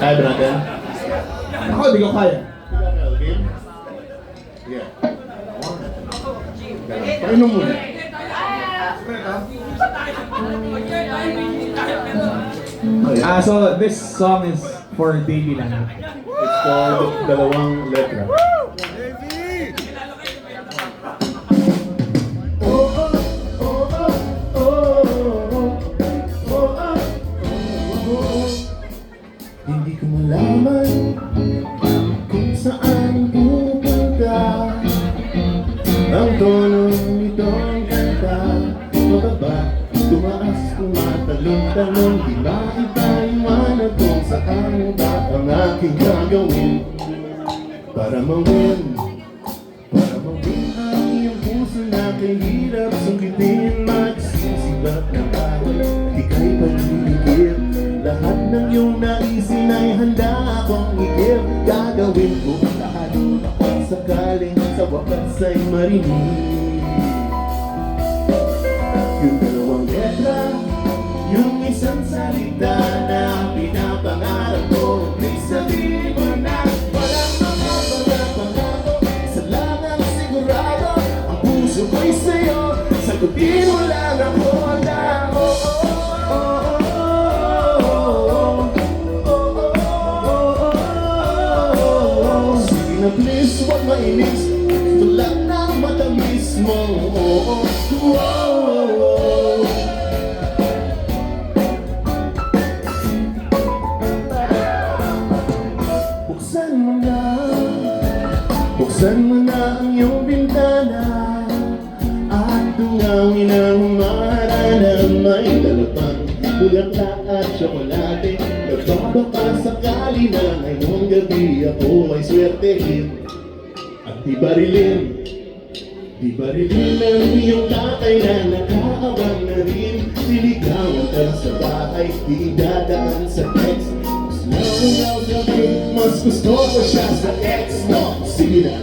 Kaya ba natin? Ako, di ko kaya. Game? Yeah. Painom muna. So this song is for Davey lang. It's called Dalawang Letra. Hindi ko malaman kung saan pupunta ang tono nitong kanta. Pababa, tumaas, tumatalon-talon, di maiba-iwanan kung saan ba ang aking gagawin para mawin ang iyong puso na kahirap sungkitin. Magsisibat ng away, ika'y pagdiligid. Lahat ng iyong naisin ay handa akong igib. Gagawin ko lahat kung sakaling sa wakas ay marinig yung dalawang letra, yung isang salita na pinapangarap ko. Please sabihin mo na walang mga pangako, isa lang ang sigurado, ang puso ko'y sa'yo. Sagutin mo lang ako na sige na please, huwag mainis. Ito lang ang matamis mo. Buksan mo na ang iyong bintana at tungawin ang humarana. May dalapang bulaklak at tsokolate. Nagbabaka sakali na ngayong gabi ako ay swertehin at ibarilin ang iyong tatay na nakaabang na rin. Siligawan ka sa bahay, di dadaan sa text. Mas gusto ko siya sa ex mo. Sige na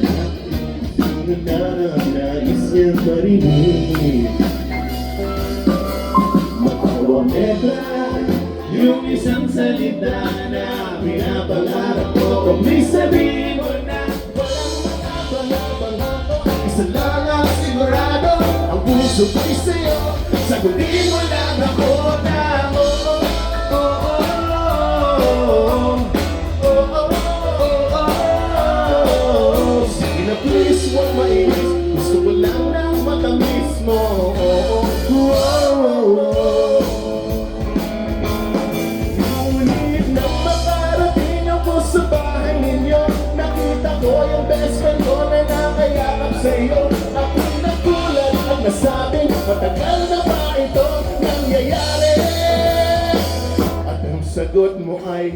ang nais niya marinig. Matawang letra, yung isang salita na pinapangarap ko. Kung may sabihin mo na walang makapangako, isa lang ang sigurado, ang puso ko'y sa'yo. Sagutin mo lang ako na please, huwag mainis. Gusto ko lang ng matamis mo. Ngunit nang makarating ako sa bahay ninyo, nakita ko yung best friend ko na nakayakap sa'yo. Ako'y nagulat at nasabing matagal na ba ito nangyayari? At ang sagot mo ay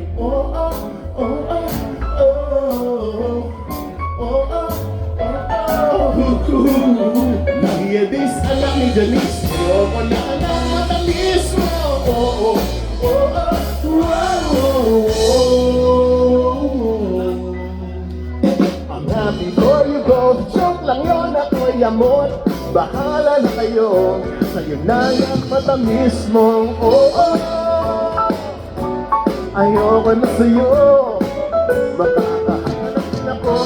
Nahiyadis anak ni Janice, ayoko na anak matamis mo. I'm happy for you both. Joke lang yun, ako'y amor. Bahala na kayo, sa'yo na yung matamis mo. Ayoko na sa'yo, makakahanap din ako.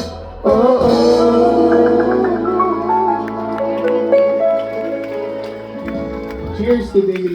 Cheers to Davey.